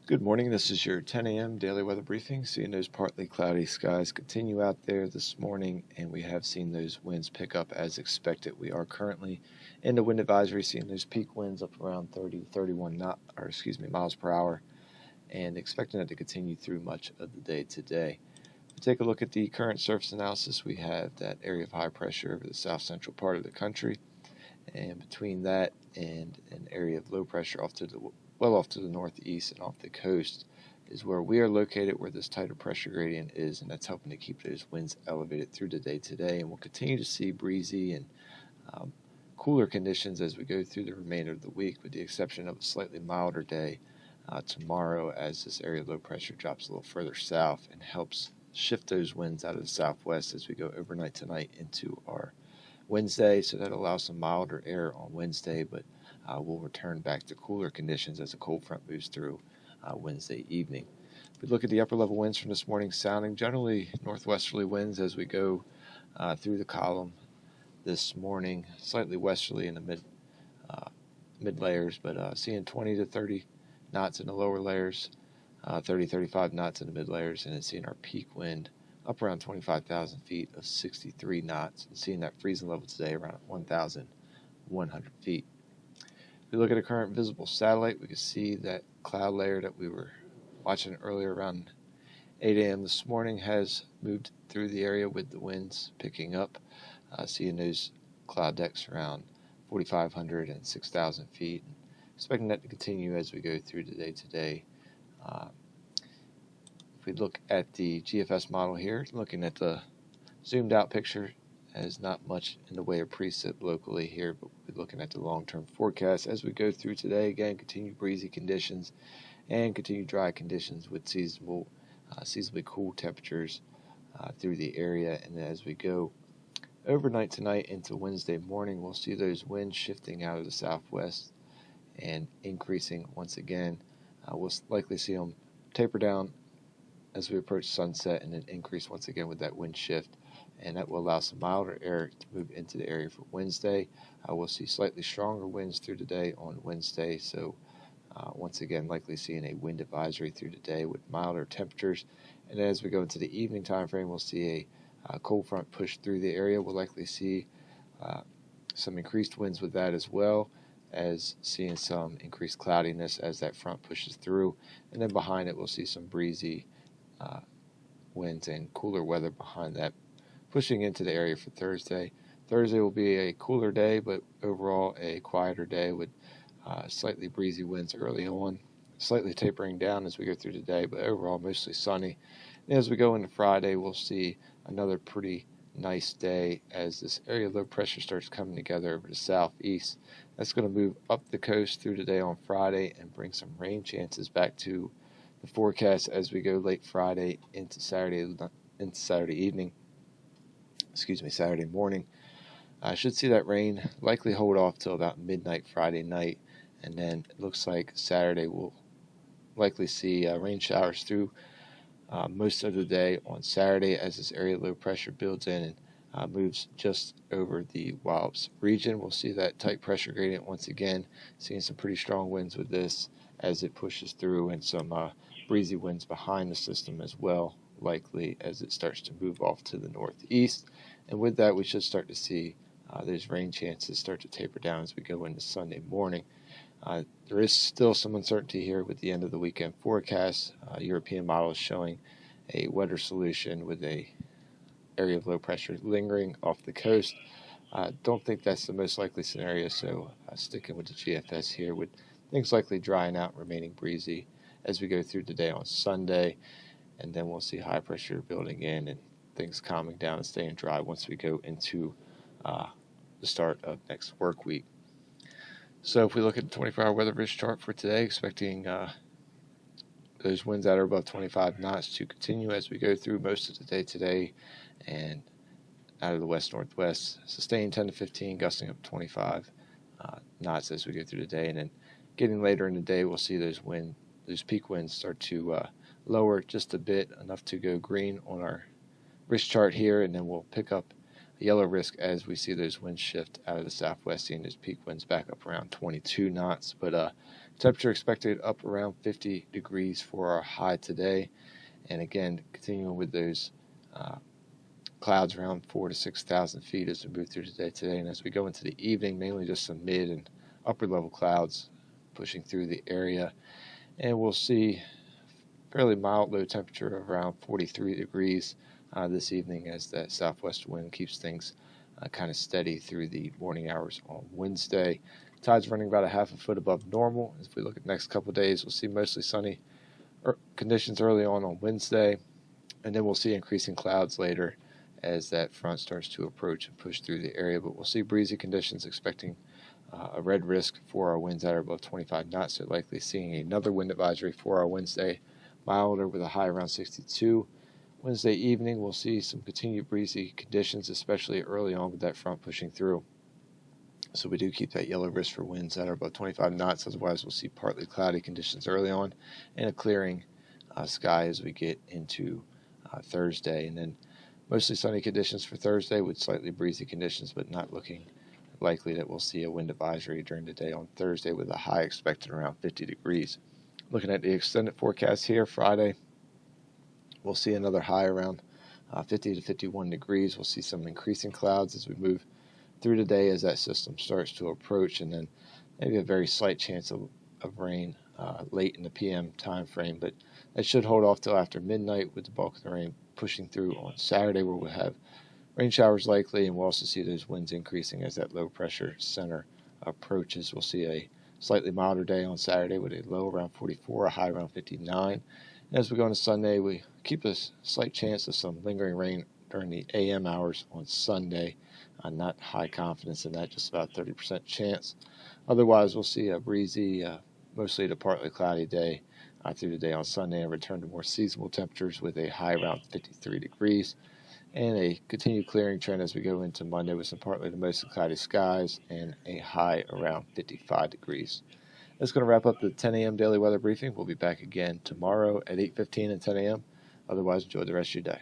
Good morning. This is your 10 a.m. daily weather briefing. Seeing those partly cloudy skies continue out there this morning, and we have seen those winds pick up as expected. We are currently in the wind advisory, seeing those peak winds up around 30, 31 miles per hour, and expecting it to continue through much of the day today. If we take a look at the current surface analysis, we have that area of high pressure over the south central part of the country, and between that and an area of low pressure off to the northeast and off the coast is where we are located, where this tighter pressure gradient is, and that's helping to keep those winds elevated through the day today. And we'll continue to see breezy and cooler conditions as we go through the remainder of the week, with the exception of a slightly milder day tomorrow, as this area of low pressure drops a little further south and helps shift those winds out of the southwest as we go overnight tonight into our Wednesday. So that allows some milder air on Wednesday, but we'll return back to cooler conditions as a cold front moves through Wednesday evening. If we look at the upper level winds from this morning, sounding generally northwesterly winds as we go through the column this morning, slightly westerly in the mid layers, but seeing 20 to 30 knots in the lower layers, 30, 35 knots in the mid layers, and then seeing our peak wind up around 25,000 feet of 63 knots, and seeing that freezing level today around 1,100 feet. If we look at a current visible satellite, we can see that cloud layer that we were watching earlier around 8 a.m. this morning has moved through the area with the winds picking up, seeing those cloud decks around 4,500 and 6,000 feet. Expecting that to continue as we go through the day today. If we look at the GFS model here, looking at the zoomed out picture, has not much in the way of precip locally here, but we'll be looking at the long-term forecast as we go through today. Again, continued breezy conditions and continued dry conditions with seasonably cool temperatures through the area. And as we go overnight tonight into Wednesday morning, we'll see those winds shifting out of the southwest and increasing once again. We'll likely see them taper down as we approach sunset and then increase once again with that wind shift, and that will allow some milder air to move into the area for Wednesday. We'll see slightly stronger winds through the day on Wednesday, so once again likely seeing a wind advisory through the day with milder temperatures. And as we go into the evening time frame, we'll see a cold front push through the area. We'll likely see some increased winds with that, as well as seeing some increased cloudiness as that front pushes through. And then behind it, we'll see some breezy winds and cooler weather behind that, pushing into the area for Thursday. Thursday will be a cooler day, but overall a quieter day with slightly breezy winds early on, slightly tapering down as we go through the day, but overall mostly sunny. And as we go into Friday, we'll see another pretty nice day as this area of low pressure starts coming together over the southeast. That's going to move up the coast through the day on Friday and bring some rain chances back to the forecast as we go late Friday into Saturday morning. I should see that rain likely hold off till about midnight Friday night, and then it looks like Saturday will likely see rain showers through most of the day on Saturday as this area of low pressure builds in and moves just over the Wallops region. We'll see that tight pressure gradient once again, seeing some pretty strong winds with this as it pushes through, and some breezy winds behind the system as well, likely as it starts to move off to the northeast. And with that, we should start to see those rain chances start to taper down as we go into Sunday morning. There is still some uncertainty here with the end of the weekend forecast. European model is showing a wetter solution with a area of low pressure lingering off the coast. Don't think that's the most likely scenario, so sticking with the GFS here, with things likely drying out and remaining breezy as we go through the day on Sunday. And then we'll see high pressure building in and things calming down and staying dry once we go into the start of next work week. So if we look at the 24-hour weather risk chart for today, expecting those winds that are above 25 knots to continue as we go through most of the day today, and out of the west-northwest, sustained 10 to 15, gusting up 25 knots as we go through the day. And then getting later in the day, we'll see those peak winds start to lower just a bit, enough to go green on our risk chart here, and then we'll pick up a yellow risk as we see those winds shift out of the southwest, seeing those peak winds back up around 22 knots. But Temperature expected up around 50 degrees for our high today. And again, continuing with those clouds around 4,000 to 6,000 feet as we move through today. And as we go into the evening, mainly just some mid and upper level clouds pushing through the area. And we'll see fairly mild low temperature of around 43 degrees this evening as that southwest wind keeps things kind of steady through the morning hours on Wednesday. Tide's running about a half a foot above normal. As we look at the next couple of days, we'll see mostly sunny conditions early on Wednesday, and then we'll see increasing clouds later as that front starts to approach and push through the area. But we'll see breezy conditions, expecting a red risk for our winds that are above 25 knots, so likely seeing another wind advisory for our Wednesday, milder with a high around 62. Wednesday evening, we'll see some continued breezy conditions, especially early on with that front pushing through. So we do keep that yellow risk for winds that are above 25 knots. Otherwise, we'll see partly cloudy conditions early on and a clearing sky as we get into Thursday. And then mostly sunny conditions for Thursday with slightly breezy conditions, but not looking likely that we'll see a wind advisory during the day on Thursday with a high expected around 50 degrees. Looking at the extended forecast here, Friday, we'll see another high around 50 to 51 degrees. We'll see some increasing clouds as we move through the day as that system starts to approach, and then maybe a very slight chance of rain late in the PM time frame, but it should hold off till after midnight with the bulk of the rain pushing through on Saturday, where we'll have rain showers likely, and we'll also see those winds increasing as that low pressure center approaches. We'll see a slightly milder day on Saturday with a low around 44, a high around 59. And as we go into Sunday, we keep a slight chance of some lingering rain during the AM hours on Sunday. Not high confidence in that, just about 30% chance. Otherwise, we'll see a breezy, mostly to partly cloudy day through the day on Sunday, and return to more seasonable temperatures with a high around 53 degrees. And a continued clearing trend as we go into Monday with some partly to mostly cloudy skies and a high around 55 degrees. That's going to wrap up the 10 a.m. daily weather briefing. We'll be back again tomorrow at 8:15 and 10 a.m. Otherwise, enjoy the rest of your day.